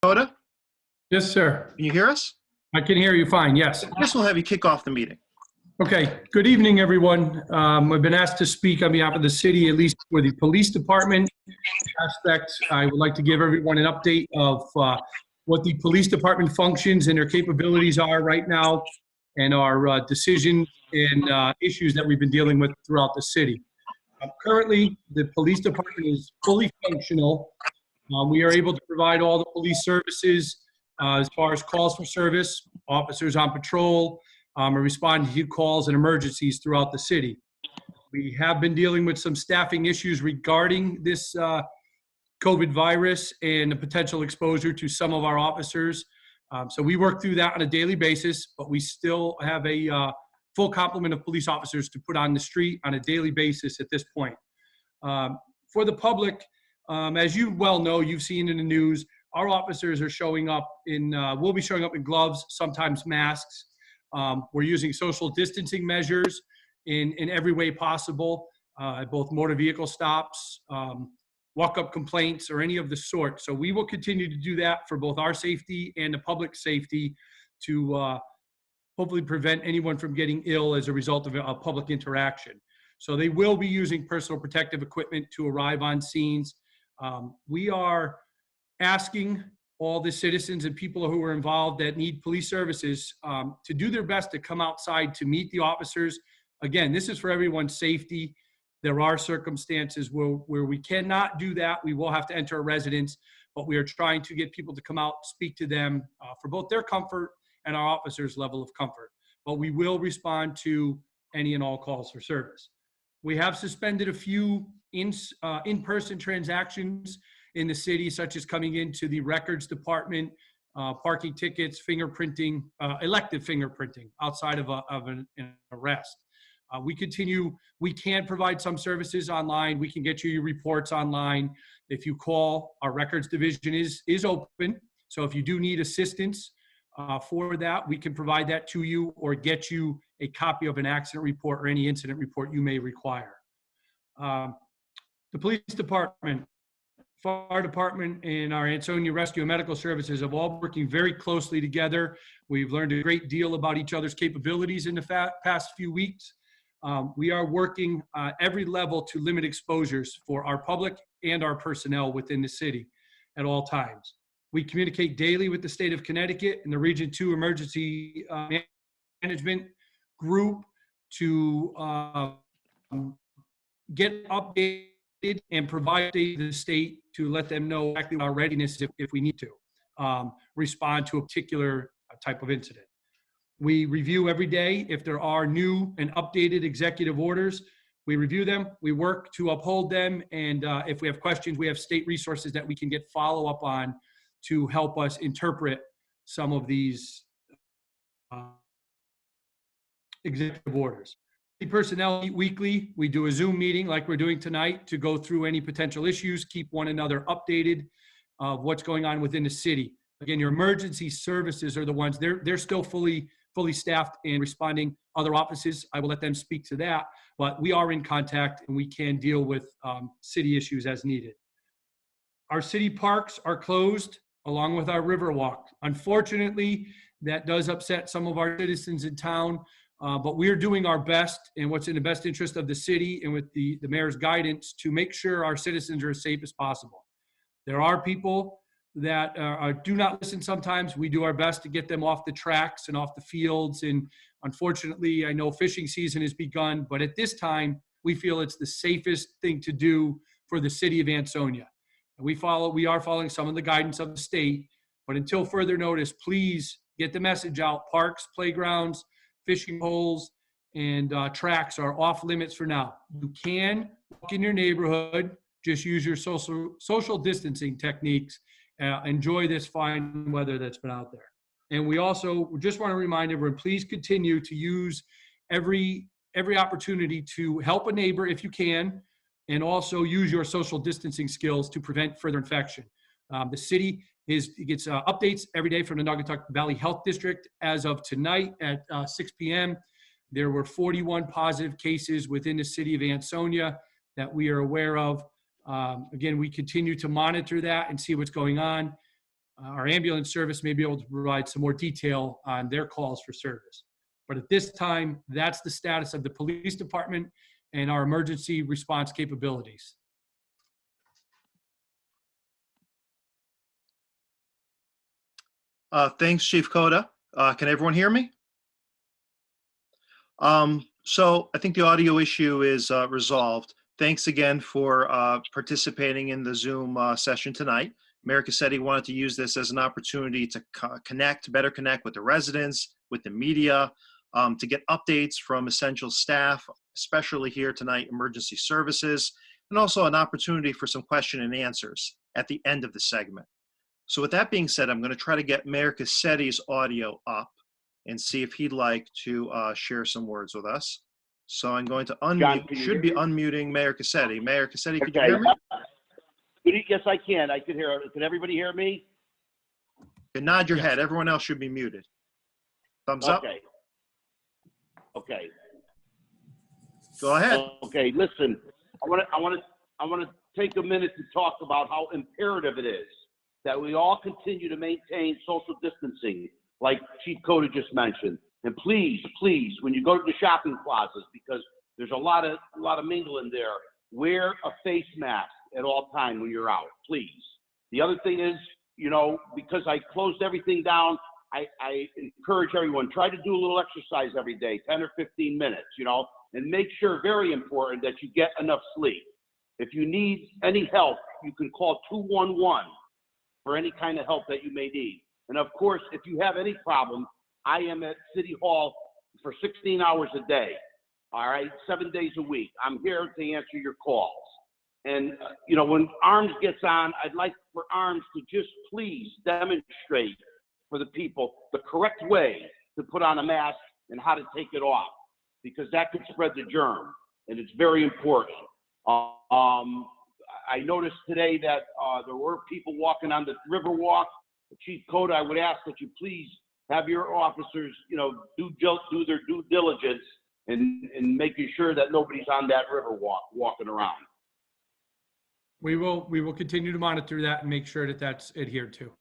Hoda, Yes, sir. can you hear us? I can hear you fine. Yes. I guess we'll have you kick off the meeting. Okay. Good evening, everyone. I've been asked to speak on behalf of the city, at least for the police department aspect. I would like to give everyone an update of what the police department functions and their capabilities are right now, and our decisions and issues that we've been dealing with throughout the city. Currently, the police department is fully functional. We are able to provide all the police services as far as calls for service, officers on patrol, are responding to calls and emergencies throughout the city. We have been dealing with some staffing issues regarding this COVID virus and the potential exposure to some of our officers. So we work through that on a daily basis, but we still have a full complement of police officers to put on the street on a daily basis at this point. For the public, as you well know, you've seen in the news, our officers are showing up will be showing up in gloves, sometimes masks. We're using social distancing measures in every way possible, at both motor vehicle stops, walk-up complaints, or any of the sort. So we will continue to do that for both our safety and the public safety to hopefully prevent anyone from getting ill as a result of a public interaction. So they will be using personal protective equipment to arrive on scenes. We are asking all the citizens and people who are involved that need police services to do their best to come outside to meet the officers. Again, this is for everyone's safety. There are circumstances where we cannot do that. We will have to enter a residence, but we are trying to get people to come out, speak to them for both their comfort and our officers' level of comfort. But we will respond to any and all calls for service. We have suspended a few in-person transactions in the city, such as coming into the records department, parking tickets, fingerprinting, elective fingerprinting outside of an arrest. We can provide some services online. We can get you your reports online. If you call, our records division is open. So if you do need assistance for that, we can provide that to you or get you a copy of an accident report or any incident report you may require. The police department, fire department, and our Ansonia Rescue and Medical Services have all working very closely together. We've learned a great deal about each other's capabilities in the past few weeks. We are working every level to limit exposures for our public and our personnel within the city at all times. We communicate daily with the state of Connecticut and the Region 2 Emergency Management Group to get updated and provide the state to let them know exactly our readiness if we need to respond to a particular type of incident. We review every day if there are new and updated executive orders. We review them, we work to uphold them, and if we have questions, we have state resources that we can get follow-up on to help us interpret some of these executive orders. Personnel meet weekly. We do a Zoom meeting like we're doing tonight to go through any potential issues, keep one another updated of what's going on within the city. Again, your emergency services are the ones, they're still fully staffed and responding. Other offices, I will let them speak to that, but we are in contact and we can deal with city issues as needed. Our city parks are closed along with our river walk. Unfortunately, that does upset some of our citizens in town. But we're doing our best and what's in the best interest of the city and with the mayor's guidance to make sure our citizens are as safe as possible. There are people that do not listen sometimes. We do our best to get them off the tracks and off the fields. And unfortunately, I know fishing season has begun, but at this time, we feel it's the safest thing to do for the city of Ansonia. And we are following some of the guidance of the state, but until further notice, please get the message out. Parks, playgrounds, fishing holes, and tracks are off limits for now. You can walk in your neighborhood, just use your social distancing techniques, enjoy this fine weather that's been out there. And we also just want to remind everyone, please continue to use every opportunity to help a neighbor if you can, and also use your social distancing skills to prevent further infection. The city gets updates every day from the Naugatuck Valley Health District. As of tonight at 6 p.m., there were 41 positive cases within the city of Ansonia that we are aware of. Again, we continue to monitor that and see what's going on. our ambulance service may be able to provide some more detail on their calls for service. But at this time, that's the status of the police department and our emergency response capabilities. Thanks, Chief Coda. Can everyone hear me? So I think the audio issue is resolved. Thanks again for participating in the Zoom session tonight. Mayor Cassetti wanted to use this as an opportunity to better connect with the residents, with the media, to get updates from essential staff, especially here tonight, emergency services, and also an opportunity for some question and answers at the end of the segment. So with that being said, I'm going to try to get Mayor Cassetti's audio up and see if he'd like to share some words with us. So I'm going to unmute, unmuting Mayor Cassetti. Mayor Cassetti, could you hear me? Yes, I can. I can hear. Can everybody hear me? You can nod your head. Everyone else should be muted. Thumbs up. Okay. Okay. Go ahead. Okay. Listen, I want to take a minute to talk about how imperative it is that we all continue to maintain social distancing, like Chief Coda just mentioned. And please, please, when you go to the shopping plazas, because there's a lot of mingling there, wear a face mask at all time when you're out, please. The other thing is, you know, because I closed everything down, I encourage everyone, try to do a little exercise every day, 10 or 15 minutes, you know, and make sure, very important, that you get enough sleep. If you need any help, you can call 211 for any kind of help that you may need. And of course, if you have any problem, I am at City Hall for 16 hours a day, all right, 7 days a week. I'm here to answer your calls. And, you know, when ARMS gets on, I'd like for ARMS to just please demonstrate for the people the correct way to put on a mask and how to take it off, because that could spread the germ, and it's very important. I noticed today that there were people walking on the river walk. Chief Coda, I would ask that you please have your officers, you know, do their due diligence in making sure that nobody's on that river walking around. We will continue to monitor that and make sure that that's adhered to.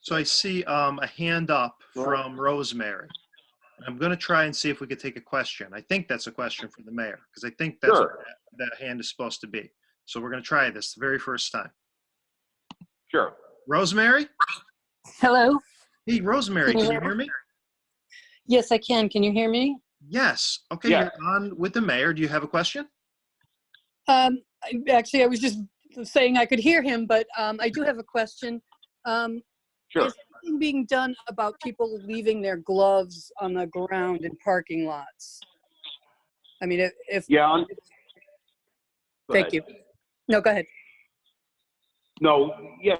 So I see a hand up from Rosemary. I'm going to try and see if we could take a question. I think that's a question for the mayor, because I think that's what that hand is supposed to be. So we're going to try this the very first time. Sure. Rosemary? Hello. Hey, Rosemary, can you hear me? Yes, I can. Can you hear me? Yes. Okay, yeah. You're on with the mayor. Do you have a question? Actually, I was just saying I could hear him, but I do have a question. Sure. Is anything being done about people leaving their gloves on the ground in parking lots? I mean, if yeah. Thank you. No, go ahead. No, yes,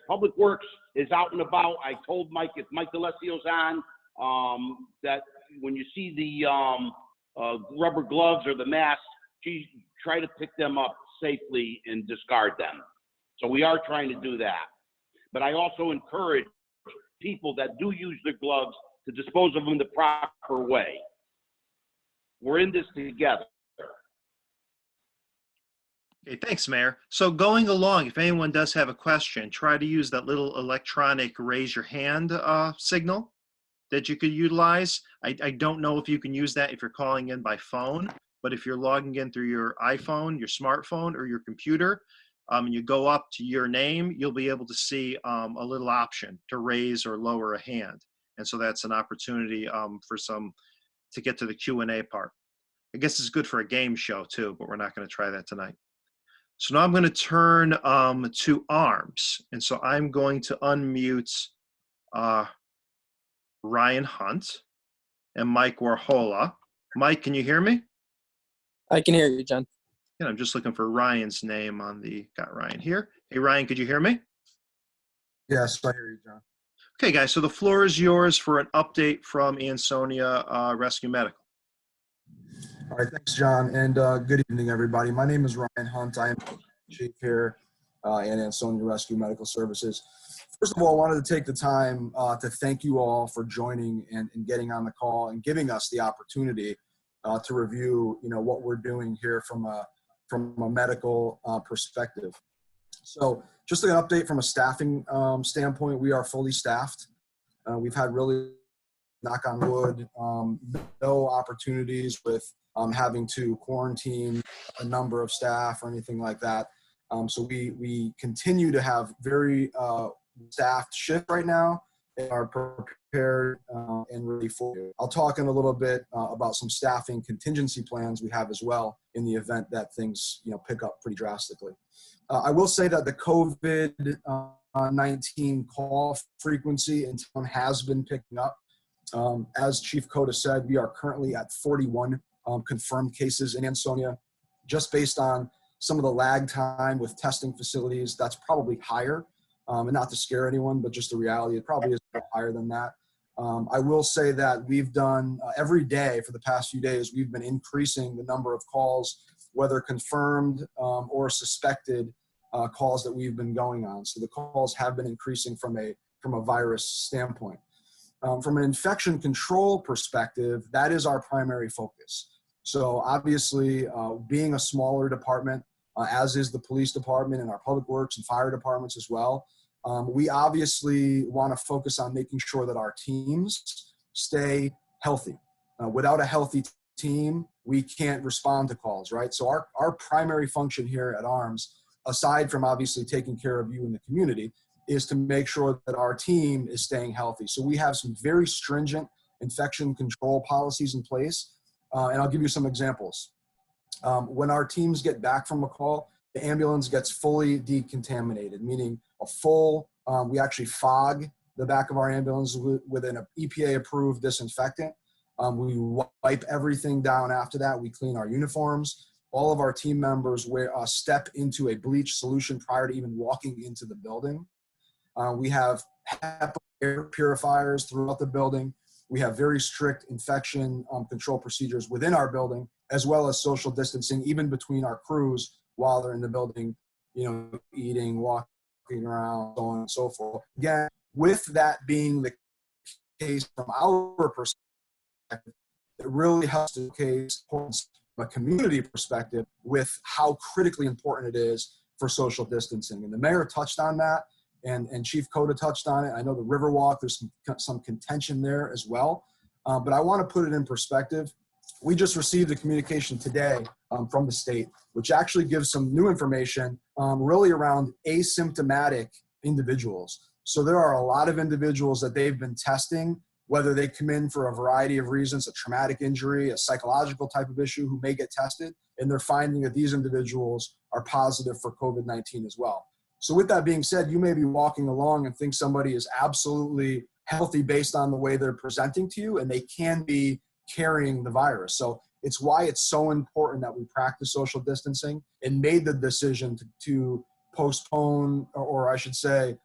Public Works is out and about. I told Mike, if Mike DeLesio's on, that when you see the rubber gloves or the mask, try to pick them up safely and discard them. So we are trying to do that. But I also encourage people that do use their gloves to dispose of them the proper way. We're in this together. Okay, thanks, Mayor. So going along, if anyone does have a question, try to use that little electronic raise your hand signal that you could utilize. I don't know if you can use that if you're calling in by phone, but if you're logging in through your iPhone, your smartphone, or your computer, and you go up to your name, you'll be able to see a little option to raise or lower a hand. And so that's an opportunity to get to the Q&A part. I guess it's good for a game show too, but we're not going to try that tonight. So now I'm going to turn to ARMS. And so I'm going to unmute Ryan Hunt and Mike Warhola. Mike, can you hear me? I can hear you, John. Yeah, I'm just looking for Ryan's name got Ryan here. Hey, Ryan, could you hear me? Yes, I hear you, John. Okay, guys, so the floor is yours for an update from Ansonia Rescue Medical. All right, thanks, John, and good evening, everybody. My name is Ryan Hunt. I am chief here in Ansonia Rescue Medical Services. First of all, I wanted to take the time to thank you all for joining and getting on the call and giving us the opportunity to review, what we're doing here from a medical perspective. So just an update from a staffing standpoint, we are fully staffed. We've had really, knock on wood, no opportunities with having to quarantine a number of staff or anything like that. So we continue to have very staffed shift right now and are prepared and ready for it. I'll talk in a little bit about some staffing contingency plans we have as well in the event that things pick up pretty drastically. I will say that the COVID-19 call frequency in town has been picking up. As Chief Coda said, we are currently at 41 confirmed cases in Ansonia. Just based on some of the lag time with testing facilities, that's probably higher. And not to scare anyone, but just the reality, it probably is a bit higher than that. I will say that we've done every day for the past few days, we've been increasing the number of calls, whether confirmed or suspected calls that we've been going on. So the calls have been increasing from a virus standpoint. From an infection control perspective, that is our primary focus. So obviously, being a smaller department, as is the police department and our public works and fire departments as well, we obviously want to focus on making sure that our teams stay healthy. Without a healthy team, we can't respond to calls, right? So our primary function here at ARMS, aside from obviously taking care of you in the community, is to make sure that our team is staying healthy. So we have some very stringent infection control policies in place. And I'll give you some examples. When our teams get back from a call, the ambulance gets fully decontaminated, meaning a full, we actually fog the back of our ambulance with an EPA-approved disinfectant. We wipe everything down after that. We clean our uniforms. All of our team members step into a bleach solution prior to even walking into the building. We have HEPA air purifiers throughout the building. We have very strict infection control procedures within our building, as well as social distancing, even between our crews while they're in the building, eating, walking around, so on and so forth. Again, with that being the case from our perspective, it really helps to case from a community perspective with how critically important it is for social distancing. And the mayor touched on that. And Chief Coda touched on it. I know the Riverwalk, there's some contention there as well. But I want to put it in perspective. We just received a communication today from the state, which actually gives some new information really around asymptomatic individuals. So there are a lot of individuals that they've been testing, whether they come in for a variety of reasons, a traumatic injury, a psychological type of issue, who may get tested, and they're finding that these individuals are positive for COVID-19 as well. So with that being said, you may be walking along and think somebody is absolutely healthy based on the way they're presenting to you, and they can be carrying the virus. So it's why it's so important that we practice social distancing and made the decision to postpone, or I should say,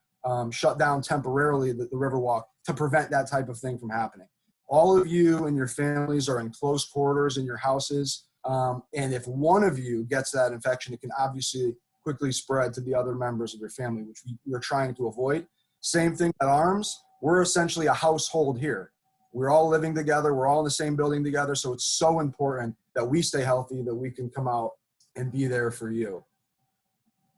shut down temporarily the Riverwalk to prevent that type of thing from happening. All of you and your families are in close quarters in your houses. And if one of you gets that infection, it can obviously quickly spread to the other members of your family, which we're trying to avoid. Same thing at ARMS. We're essentially a household here. We're all living together. We're all in the same building together. So it's so important that we stay healthy, that we can come out and be there for you.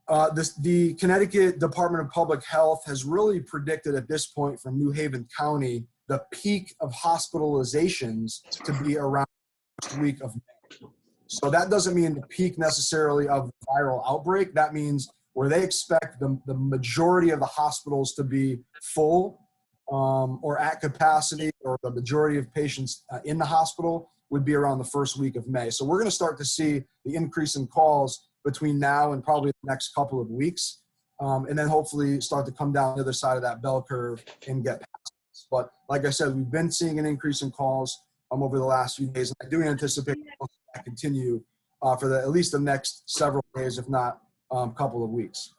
The Connecticut Department of Public Health has really predicted at this point for New Haven County the peak of hospitalizations to be around the first week of May. So that doesn't mean the peak necessarily of the viral outbreak. That means where they expect the majority of the hospitals to be full or at capacity, or the majority of patients in the hospital would be around the first week of May. So we're going to start to see the increase in calls between now and probably the next couple of weeks, and then hopefully start to come down the other side of that bell curve and get past this. But like I said, we've been seeing an increase in calls over the last few days, and I do anticipate that continue for at least the next several days, if not couple of weeks.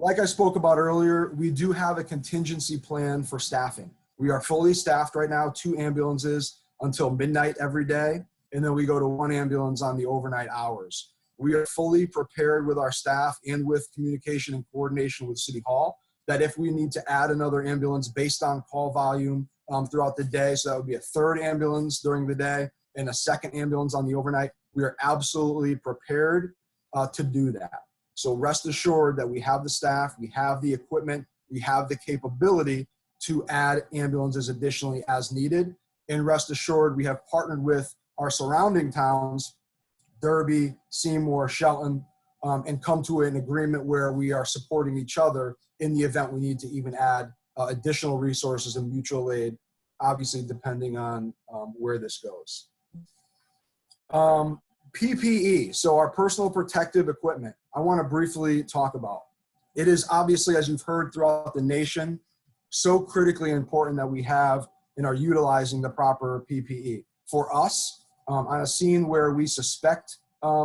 Like I spoke about earlier, we do have a contingency plan for staffing. We are fully staffed right now, 2 ambulances until midnight every day, and then we go to 1 ambulance on the overnight hours. We are fully prepared with our staff and with communication and coordination with City Hall that if we need to add another ambulance based on call volume throughout the day, so that would be a 3rd ambulance during the day and a 2nd ambulance on the overnight, we are absolutely prepared to do that. So rest assured that we have the staff, we have the equipment, we have the capability to add ambulances additionally as needed. And rest assured, we have partnered with our surrounding towns, Derby, Seymour, Shelton, and come to an agreement where we are supporting each other in the event we need to even add additional resources and mutual aid, obviously depending on where this goes. PPE, so our personal protective equipment, I want to briefly talk about. It is obviously, as you've heard throughout the nation, so critically important that we have and are utilizing the proper PPE. For us, on a scene where we suspect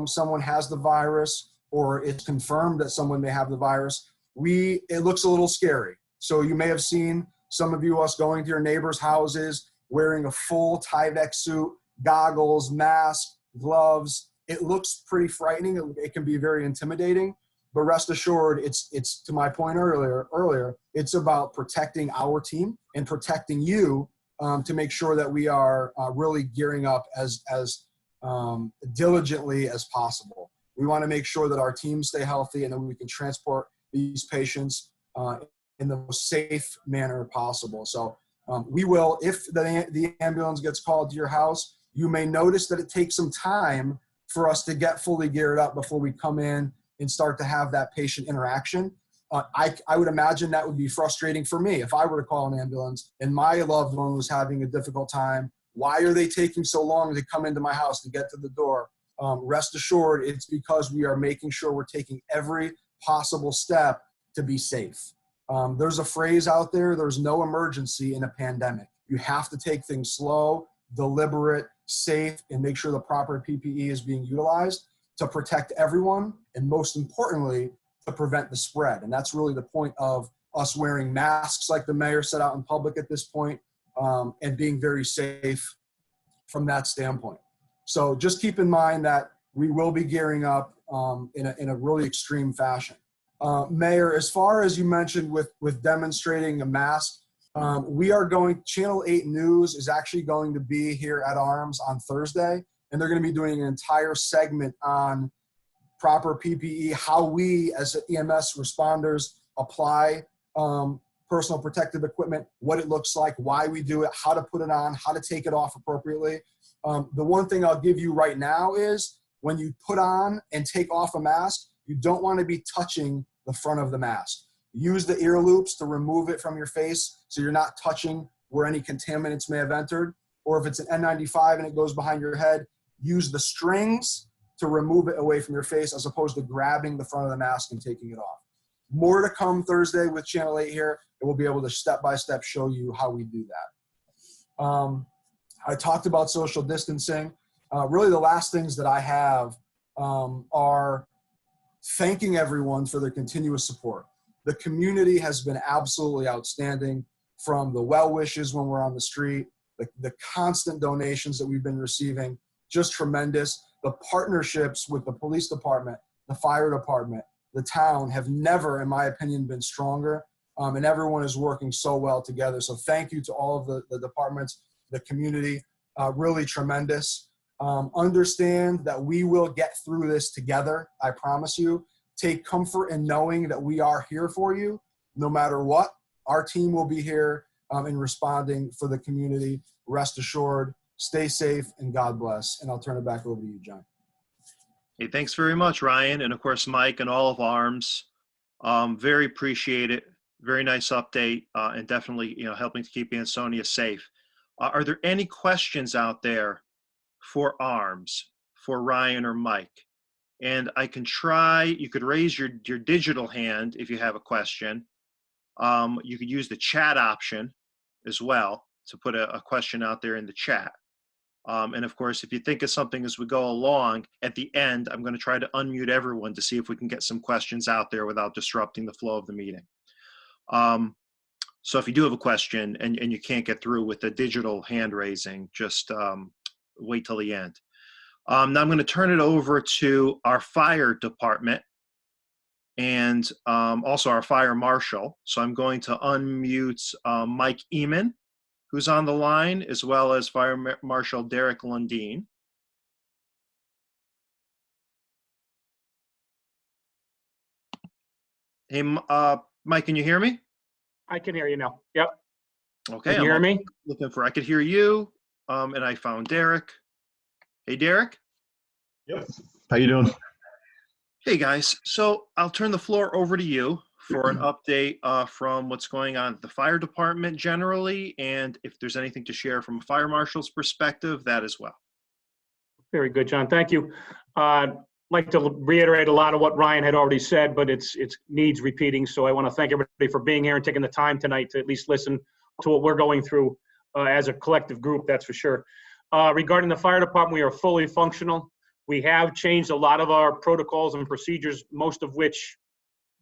someone has the virus or it's confirmed that someone may have the virus, it looks a little scary. So you may have seen some of us going to your neighbors' houses wearing a full Tyvek suit, goggles, mask, gloves. It looks pretty frightening. It can be very intimidating, but rest assured, it's to my point earlier, it's about protecting our team and protecting you to make sure that we are really gearing up as diligently as possible. We want to make sure that our teams stay healthy and that we can transport these patients in the most safe manner possible. So we will, if the ambulance gets called to your house, you may notice that it takes some time for us to get fully geared up before we come in and start to have that patient interaction. I would imagine that would be frustrating for me if I were to call an ambulance and my loved one was having a difficult time. Why are they taking so long to come into my house to get to the door? Rest assured, it's because we are making sure we're taking every possible step to be safe. There's a phrase out there, there's no emergency in a pandemic. You have to take things slow, deliberate, safe, and make sure the proper PPE is being utilized to protect everyone, and most importantly, to prevent the spread. And that's really the point of us wearing masks like the mayor said out in public at this point, and being very safe from that standpoint. So just keep in mind that we will be gearing up in a really extreme fashion. Mayor, as far as you mentioned with demonstrating a mask, we are going, Channel 8 News is actually going to be here at Arms on Thursday, and they're going to be doing an entire segment on proper PPE, how we as EMS responders apply personal protective equipment, what it looks like, why we do it, how to put it on, how to take it off appropriately. The one thing I'll give you right now is when you put on and take off a mask, you don't want to be touching the front of the mask. Use the ear loops to remove it from your face so you're not touching where any contaminants may have entered. Or if it's an N95 and it goes behind your head, use the strings to remove it away from your face as opposed to grabbing the front of the mask and taking it off. More to come Thursday with Channel 8 here, and we'll be able to step-by-step show you how we do that. I talked about social distancing. Really the last things that I have are thanking everyone for their continuous support. The community has been absolutely outstanding, from the well wishes when we're on the street, the constant donations that we've been receiving, just tremendous. The partnerships with the police department, the fire department, the town have never, in my opinion, been stronger. And everyone is working so well together. So thank you to all of the departments, the community, really tremendous. Understand that we will get through this together, I promise you. Take comfort in knowing that we are here for you, no matter what. Our team will be here in responding for the community. Rest assured, stay safe, and God bless. And I'll turn it back over to you, John. Hey, thanks very much, Ryan, and of course, Mike and all of Arms. Very appreciate it. Very nice update, and definitely, helping to keep Ansonia safe. Are there any questions out there for Arms, for Ryan or Mike? And I can try, you could raise your digital hand if you have a question. You could use the chat option as well to put a question out there in the chat. And of course, if you think of something as we go along, at the end, I'm going to try to unmute everyone to see if we can get some questions out there without disrupting the flow of the meeting. So if you do have a question and you can't get through with the digital hand raising, just wait till the end. Now I'm going to turn it over to our fire department and also our fire marshal. So I'm going to unmute Mike Eman, who's on the line, as well as Fire Marshal Derek Lundeen. Hey, Mike, can you hear me? I can hear you now. Yep. Okay, Can you hear me? looking for, I could hear you, and I found Derek. Hey, Derek. Yep. How you doing? Hey, guys. So I'll turn the floor over to you for an update from what's going on at the fire department generally, and if there's anything to share from a fire marshal's perspective, that as well. Very good, John. Thank you. I'd like to reiterate a lot of what Ryan had already said, but it needs repeating. So I want to thank everybody for being here and taking the time tonight to at least listen to what we're going through as a collective group, that's for sure. Regarding the fire department, we are fully functional. We have changed a lot of our protocols and procedures, most of which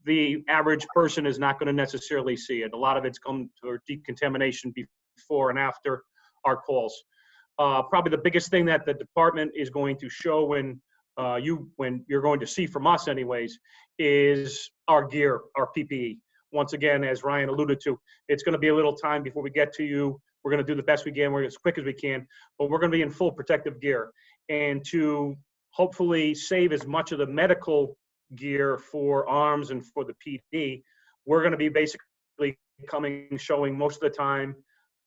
the average person is not going to necessarily see it. A lot of it's come to decontamination before and after our calls. Probably the biggest thing that the department is going to show when you're going to see from us anyways, is our gear, our PPE. Once again, as Ryan alluded to, it's going to be a little time before we get to you. We're going to do the best we can. We're as quick as we can, but we're going to be in full protective gear. And to hopefully save as much of the medical gear for arms and for the PD, we're going to be basically showing most of the time,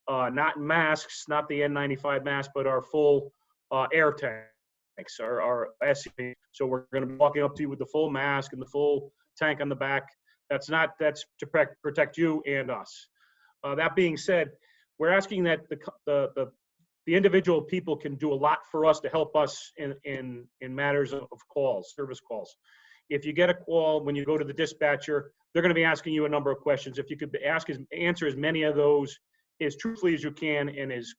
not masks, not the N95 mask, but our full air tanks, our SCP. So we're going to be walking up to you with the full mask and the full tank on the back. That's to protect you and us. That being said, we're asking that the individual people can do a lot for us to help us in matters of calls, service calls. If you get a call when you go to the dispatcher, they're going to be asking you a number of questions. If you could answer as many of those as truthfully as you can and is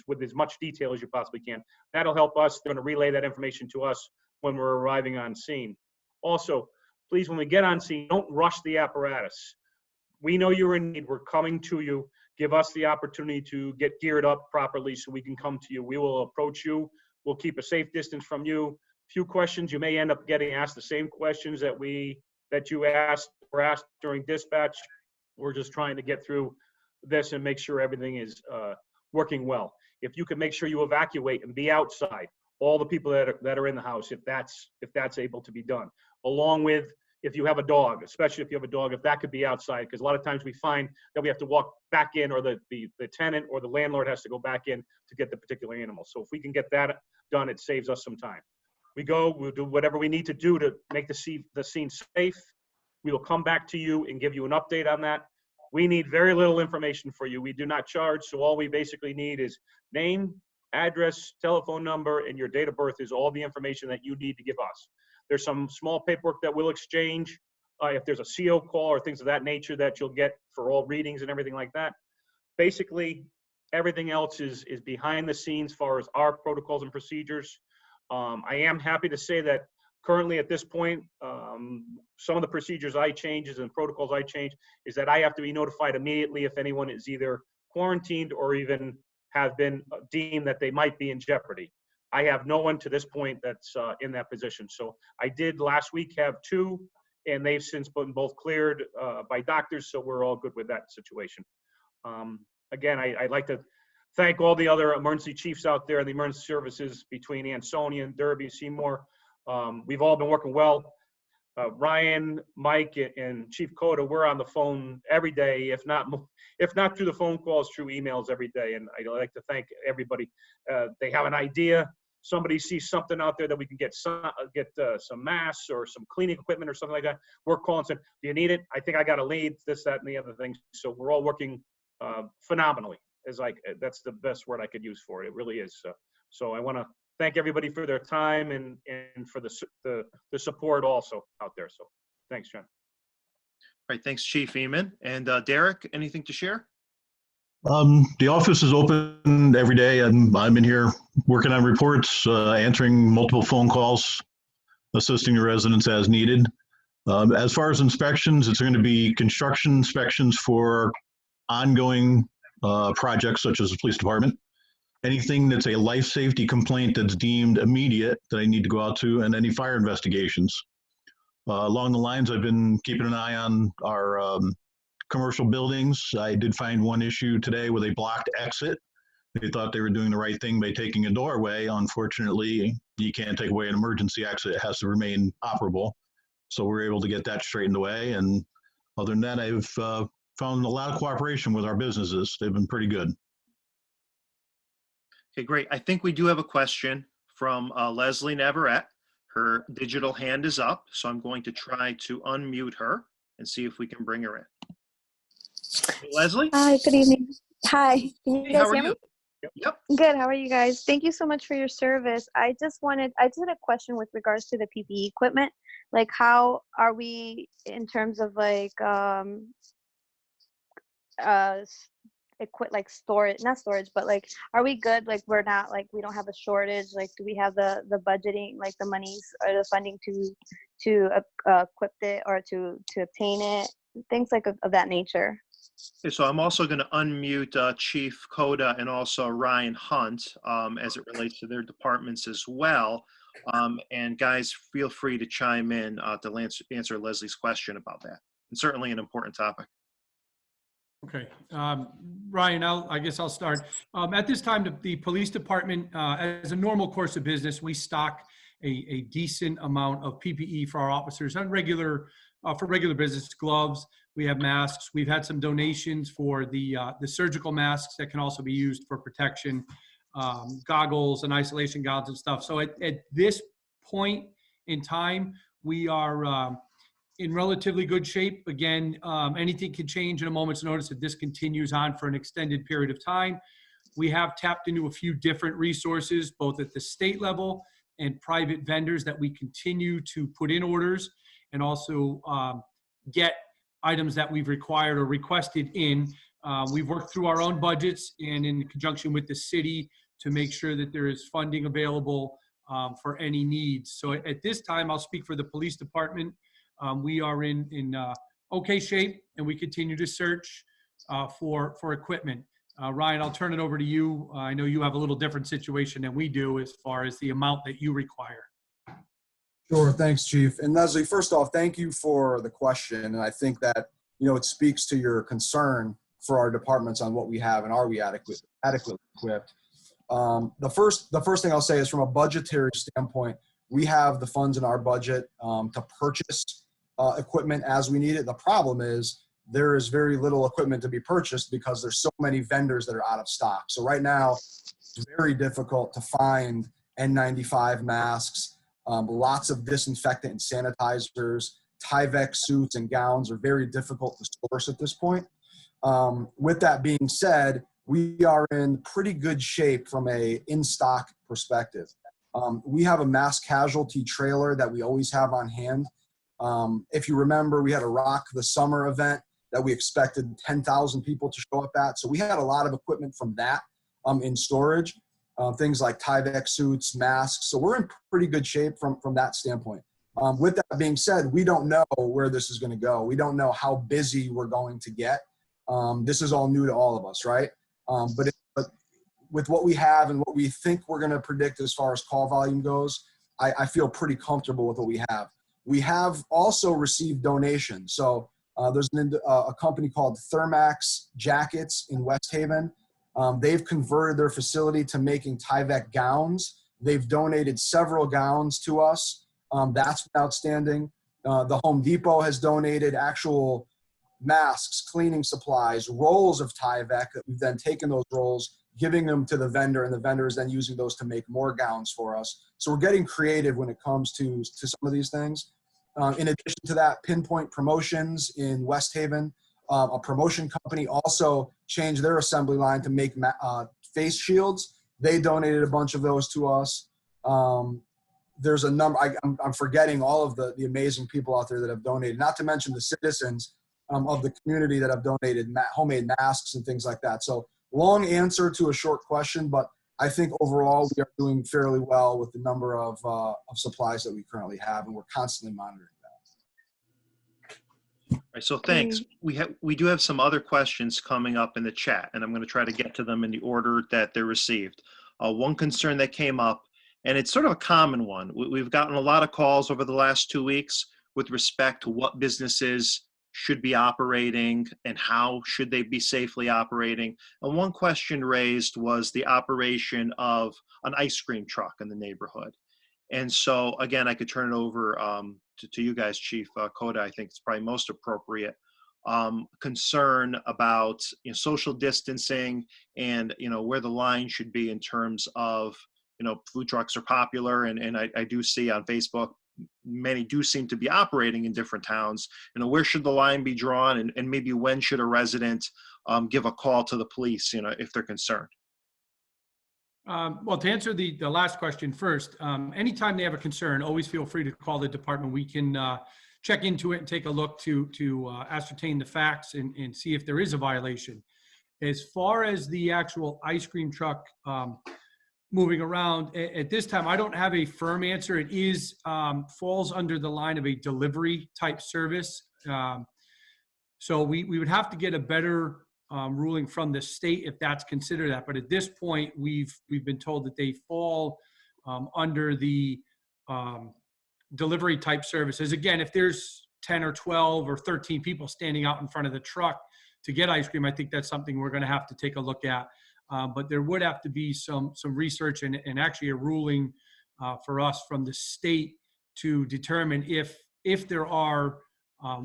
with as much detail as you possibly can, that'll help us. They're going to relay that information to us when we're arriving on scene. Also, please, when we get on scene, don't rush the apparatus. We know you're in need. We're coming to you. Give us the opportunity to get geared up properly so we can come to you. We will approach you. We'll keep a safe distance from you. Few questions, you may end up getting asked the same questions that you were asked during dispatch. We're just trying to get through this and make sure everything is working well. If you can make sure you evacuate and be outside, all the people that are in the house, if that's able to be done, along with if you have a dog, especially if you have a dog, if that could be outside, because a lot of times we find that we have to walk back in, or the tenant or the landlord has to go back in to get the particular animal. So if we can get that done, it saves us some time. We'll do whatever we need to do to make the scene safe. We will come back to you and give you an update on that. We need very little information for you. We do not charge, so all we basically need is name, address, telephone number, and your date of birth is all the information that you need to give us. There's some small paperwork that we'll exchange if there's a CO call or things of that nature that you'll get for all readings and everything like that. Basically, everything else is behind the scenes as far as our protocols and procedures. I am happy to say that currently at this point, some of the procedures I change and protocols I change is that I have to be notified immediately if anyone is either quarantined or even have been deemed that they might be in jeopardy. I have no one to this point that's in that position. So I did last week have 2, and they've since been both cleared by doctors, so we're all good with that situation. Again, I'd like to thank all the other emergency chiefs out there in the emergency services between Ansonia and Derby, Seymour. We've all been working well. Ryan, Mike, and Chief Coda, we're on the phone every day, if not through the phone calls, through emails every day. And I'd like to thank everybody. They have an idea. Somebody sees something out there that we can get some masks or some cleaning equipment or something like that. We're calling, saying, do you need it? I think I got a lead, this, that, and the other things. So we're all working phenomenally. That's the best word I could use for it. It really is. So I want to thank everybody for their time and for the support also out there. So thanks, John. All right, thanks, Chief Eamon. And Derek, anything to share? The office is open every day, and I'm in here working on reports, answering multiple phone calls, assisting the residents as needed. As far as inspections, it's going to be construction inspections for ongoing projects such as the police department. Anything that's a life safety complaint that's deemed immediate that I need to go out to, and any fire investigations. Along the lines, I've been keeping an eye on our commercial buildings. I did find one issue today with a blocked exit. They thought they were doing the right thing by taking a doorway. Unfortunately, you can't take away an emergency exit. It has to remain operable. So we're able to get that straightened away. And Other than that, I've found a lot of cooperation with our businesses. They've been pretty good. Okay, great. I think we do have a question from Leslie Navarette. Her digital hand is up, so I'm going to try to unmute her and see if we can bring her in. Hey, Leslie? Hi, good evening. Hi, can you Hey, how guys are hear you? me? Yep. Good, how are you guys? Thank you so much for your service. I just had a question with regards to the PPE equipment. Like, how are we in terms of like, like storage, not storage, but like, are we good? Like, we're not, like, we don't have a shortage. Like, do we have the budgeting, like the monies or the funding to equip it or to obtain it? Things like of that nature. Okay, so I'm also going to unmute Chief Coda and also Ryan Hunt as it relates to their departments as well. And guys, feel free to chime in to answer Leslie's question about that. And certainly an important topic. Okay, Ryan, I guess I'll start. At this time, the police department, as a normal course of business, we stock a decent amount of PPE for our officers on for regular business, gloves. We have masks. We've had some donations for the surgical masks that can also be used for protection, goggles and isolation gowns and stuff. So at this point in time, we are in relatively good shape. Again, anything can change in a moment's notice if this continues on for an extended period of time. We have tapped into a few different resources, both at the state level and private vendors that we continue to put in orders and also get items that we've required or requested in. We've worked through our own budgets and in conjunction with the city to make sure that there is funding available for any needs. So at this time, I'll speak for the police department. We are in okay shape, and we continue to search for equipment. Ryan, I'll turn it over to you. I know you have a little different situation than we do as far as the amount that you require. Sure, thanks, Chief. And Leslie, first off, thank you for the question. And I think that, it speaks to your concern for our departments on what we have and are we adequately equipped. The first thing I'll say is from a budgetary standpoint, we have the funds in our budget to purchase equipment as we need it. The problem is there is very little equipment to be purchased because there's so many vendors that are out of stock. So right now, it's very difficult to find N95 masks. Lots of disinfectant and sanitizers, Tyvek suits and gowns are very difficult to source at this point. With that being said, we are in pretty good shape from a in-stock perspective. We have a mass casualty trailer that we always have on hand. If you remember, we had a Rock the Summer event that we expected 10,000 people to show up at. So we had a lot of equipment from that in storage, things like Tyvek suits, masks. So we're in pretty good shape from that standpoint. With that being said, we don't know where this is going to go. We don't know how busy we're going to get. This is all new to all of us, right? But with what we have and what we think we're going to predict as far as call volume goes, I feel pretty comfortable with what we have. We have also received donations. So there's a company called Thermax Jackets in West Haven. They've converted their facility to making Tyvek gowns. They've donated several gowns to us. That's outstanding. The Home Depot has donated actual masks, cleaning supplies, rolls of Tyvek that we've then taken those rolls, giving them to the vendor, and the vendor is then using those to make more gowns for us. So we're getting creative when it comes to some of these things. In addition to that, Pinpoint Promotions in West Haven, a promotion company, also changed their assembly line to make face shields. They donated a bunch of those to us. There's a number, I'm forgetting all of the amazing people out there that have donated, not to mention the citizens of the community that have donated homemade masks and things like that. So long answer to a short question, but I think overall we are doing fairly well with the number of supplies that we currently have, and we're constantly monitoring that. All right, so thanks. We do have some other questions coming up in the chat, and I'm going to try to get to them in the order that they're received. One concern that came up, and it's sort of a common one. We've gotten a lot of calls over the last 2 weeks with respect to what businesses should be operating and how should they be safely operating. And one question raised was the operation of an ice cream truck in the neighborhood. And so, again, I could turn it over to you guys, Chief Coda. I think it's probably most appropriate. concern about social distancing and where the line should be in terms of food trucks are popular, and I do see on Facebook many do seem to be operating in different towns. Where should the line be drawn, and maybe when should a resident give a call to the police if they're concerned? Well, to answer the last question first, anytime they have a concern, always feel free to call the department. We can check into it and take a look to ascertain the facts and see if there is a violation. As far as the actual ice cream truck moving around, at this time, I don't have a firm answer. It is falls under the line of a delivery type service. So we would have to get a better ruling from the state if that's considered that. But at this point, we've been told that they fall under the delivery type services. Again, if there's 10 or 12 or 13 people standing out in front of the truck to get ice cream, I think that's something we're going to have to take a look at. But there would have to be some research and actually a ruling for us from the state to determine if there are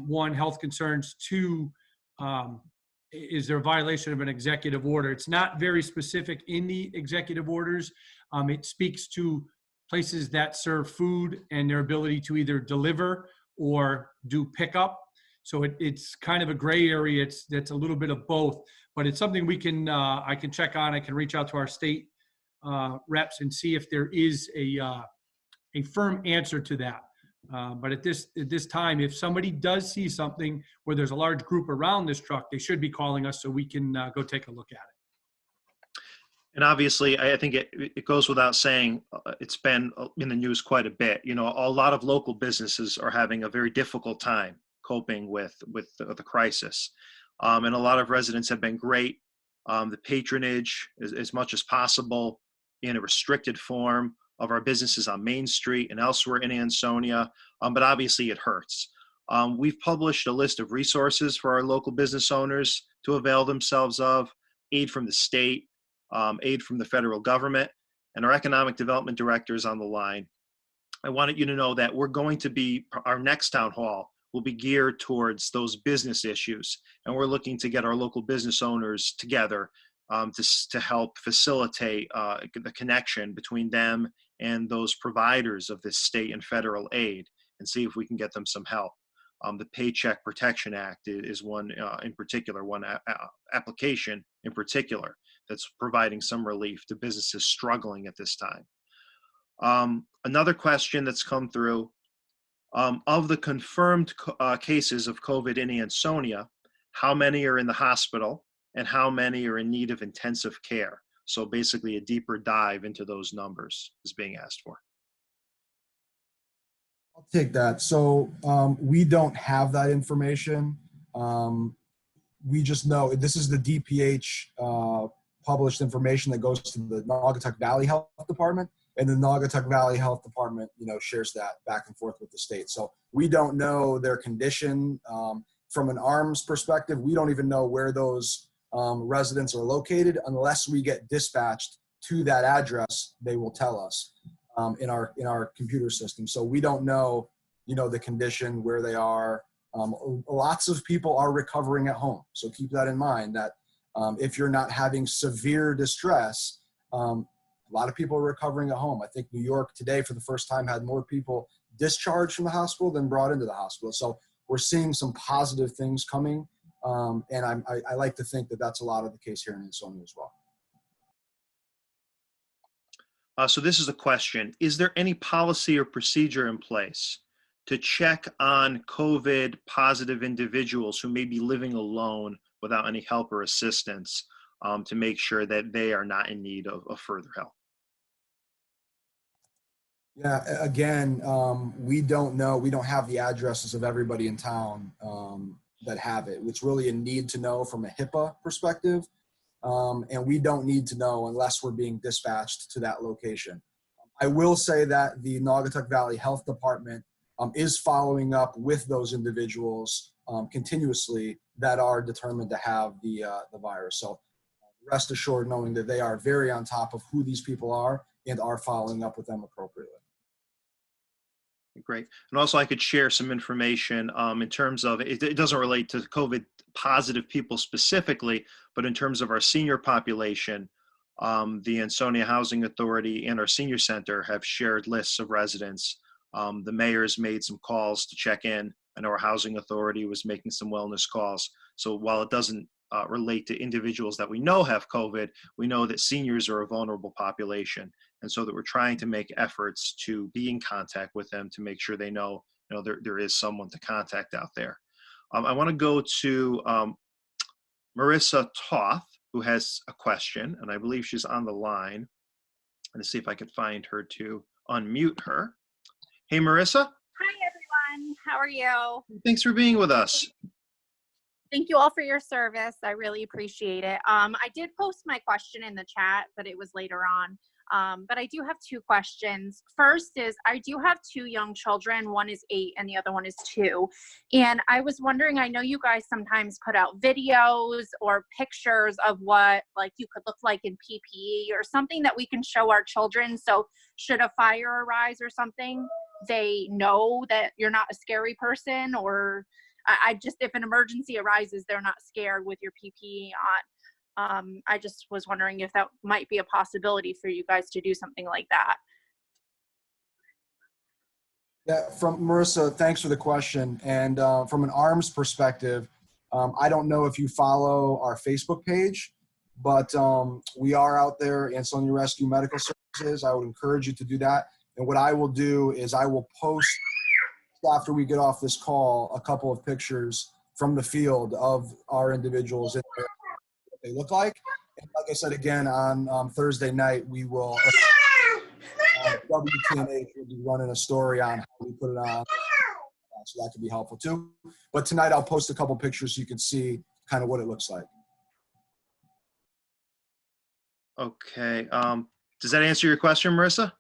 one, health concerns, two, is there a violation of an executive order. It's not very specific in the executive orders. It speaks to places that serve food and their ability to either deliver or do pickup. So it's kind of a gray area. That's a little bit of both, but it's something we can I can check on. I can reach out to our state reps and see if there is a firm answer to that. But at this time, if somebody does see something where there's a large group around this truck, they should be calling us so we can go take a look at it. And obviously, I think it goes without saying, it's been in the news quite a bit. A lot of local businesses are having a very difficult time coping with the crisis. And a lot of residents have been great. The patronage, as much as possible, in a restricted form of our businesses on Main Street and elsewhere in Ansonia, but obviously it hurts. We've published a list of resources for our local business owners to avail themselves of: aid from the state, aid from the federal government, and our economic development director is on the line. I wanted you to know that our next town hall will be geared towards those business issues, and we're looking to get our local business owners together to help facilitate the connection between them and those providers of this state and federal aid, and see if we can get them some help. The Paycheck Protection Act is one in particular, one application in particular that's providing some relief to businesses struggling at this time. Another question that's come through, of the confirmed cases of COVID in Ansonia, how many are in the hospital and how many are in need of intensive care? So basically a deeper dive into those numbers is being asked for. I'll take that. So we don't have that information. We just know this is the DPH published information that goes to the Naugatuck Valley Health Department, and the Naugatuck Valley Health Department, shares that back and forth with the state. So we don't know their condition. From an arms perspective, we don't even know where those residents are located unless we get dispatched to that address. They will tell us in our computer system. So we don't know, the condition, where they are. Lots of people are recovering at home. So keep that in mind, that if you're not having severe distress, a lot of people are recovering at home. I think New York today, for the first time, had more people discharged from the hospital than brought into the hospital. So we're seeing some positive things coming. And I like to think that that's a lot of the case here in Ansonia as well. So this is a question. Is there any policy or procedure in place to check on COVID positive individuals who may be living alone without any help or assistance, to make sure that they are not in need of further help? Yeah, again, we don't know. We don't have the addresses of everybody in town that have it. It's really a need to know from a HIPAA perspective. And we don't need to know unless we're being dispatched to that location. I will say that the Naugatuck Valley Health Department is following up with those individuals continuously that are determined to have the virus. So rest assured knowing that they are very on top of who these people are and are following up with them appropriately. Great. And also I could share some information in terms of, it doesn't relate to COVID positive people specifically, but in terms of our senior population, the Ansonia Housing Authority and our senior center have shared lists of residents. The mayor's made some calls to check in. I know our housing authority was making some wellness calls. So while it doesn't relate to individuals that we know have COVID, we know that seniors are a vulnerable population. And so that we're trying to make efforts to be in contact with them to make sure they know, there is someone to contact out there. I want to go to Marissa Toth, who has a question, and I believe she's on the line. I'm going to see if I can find her to unmute her. Hey, Marissa. Hi, everyone. How are you? Thanks for being with us. Thank you all for your service. I really appreciate it. I did post my question in the chat, but it was later on. But I do have two questions. First is, I do have two young children. One is 8 and the other one is 2. And I was wondering, I know you guys sometimes put out videos or pictures of what like you could look like in PPE or something that we can show our children. So should a fire arise or something, they know that you're not a scary person, or I just, if an emergency arises, they're not scared with your PPE on. I just was wondering if that might be a possibility for you guys to do something like that. Yeah, from Marissa, thanks for the question. And from an arms perspective, I don't know if you follow our Facebook page, but we are out there, Ansonia Rescue Medical Services. I would encourage you to do that. And what I will do is I will post, after we get off this call, a couple of pictures from the field of our individuals in there, what they look like. And like I said, again, on Thursday night, we will, WTNH will be running a story on how we put it on. So that could be helpful too. But tonight I'll post a couple pictures so you can see kind of what it looks like. Okay. Does that answer your question, Marissa?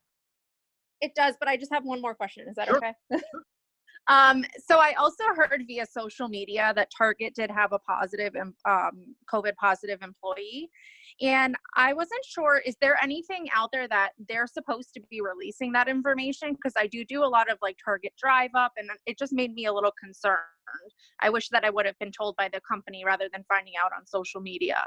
It does, but I just have one more question. Is that Sure. okay? So I also heard via social media that Target did have a positive, COVID positive employee. And I wasn't sure, is there anything out there that they're supposed to be releasing that information? Because I do a lot of like Target drive up, and it just made me a little concerned. I wish that I would have been told by the company rather than finding out on social media.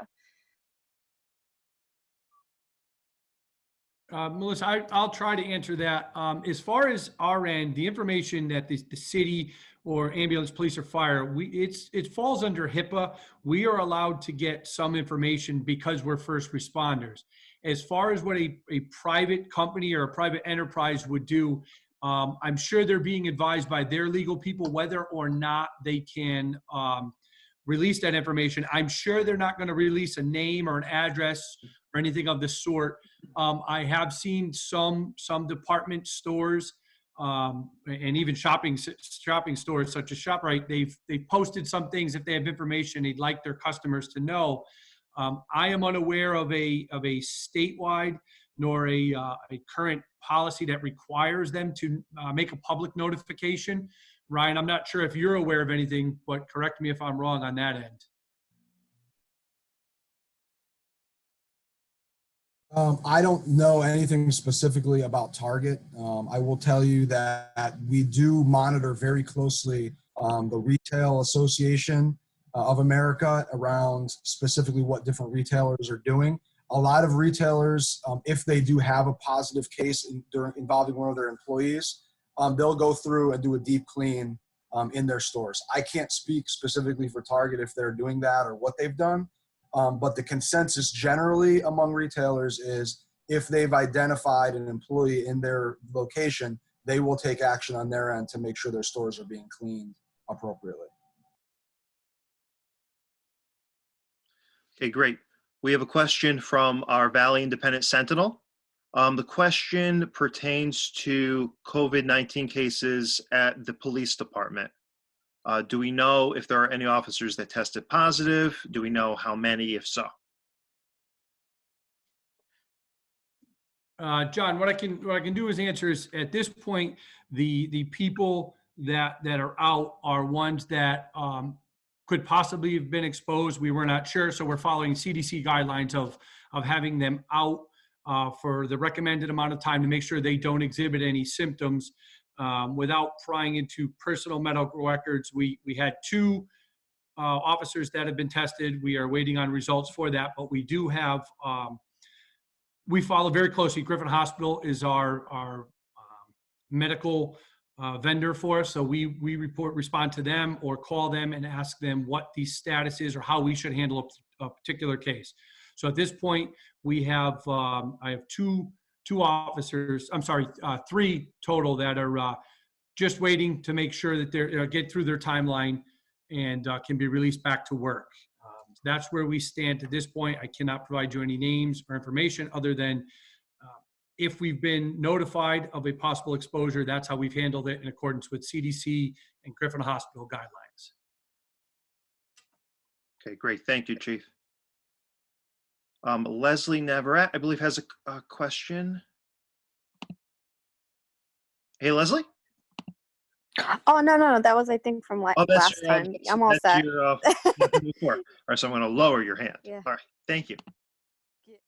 Melissa, I'll try to answer that. As far as our end, the information that the city or ambulance, police, or fire, it falls under HIPAA. We are allowed to get some information because we're first responders. As far as what a private company or a private enterprise would do, I'm sure they're being advised by their legal people whether or not they can release that information. I'm sure they're not going to release a name or an address or anything of the sort. I have seen some department stores and even shopping stores such as ShopRite. They've posted some things if they have information they'd like their customers to know. I am unaware of a statewide nor a current policy that requires them to make a public notification. Ryan, I'm not sure if you're aware of anything, but correct me if I'm wrong on that end. I don't know anything specifically about Target. I will tell you that we do monitor very closely the Retail Association of America around specifically what different retailers are doing. A lot of retailers, if they do have a positive case involving one of their employees, they'll go through and do a deep clean in their stores. I can't speak specifically for Target if they're doing that or what they've done. But the consensus generally among retailers is if they've identified an employee in their location, they will take action on their end to make sure their stores are being cleaned appropriately. Okay, great. We have a question from our Valley Independent Sentinel. The question pertains to COVID-19 cases at the police department. Do we know if there are any officers that tested positive? Do we know how many, if so? John, what I can do is answer is at this point, the people that are out are ones that could possibly have been exposed. We were not sure, so we're following CDC guidelines of having them out for the recommended amount of time to make sure they don't exhibit any symptoms. without prying into personal medical records, we had 2 officers that have been tested. We are waiting on results for that, but we do have, we follow very closely. Griffin Hospital is our medical vendor for us. So we respond to them or call them and ask them what the status is or how we should handle a particular case. So at this point, we have, I have two officers, I'm sorry, 3 total that are just waiting to make sure that they're, get through their timeline and can be released back to work. That's where we stand at this point. I cannot provide you any names or information other than if we've been notified of a possible exposure, that's how we've handled it in accordance with CDC and Griffin Hospital guidelines. Okay, great. Thank you, Chief. Leslie Navarrete, I believe, has a question. Hey, Leslie? Oh, no. That was, I think, from Oh, that's last time. I'm all set. Your, before. All right, so I'm going to lower your hand. Yeah. All right, thank you.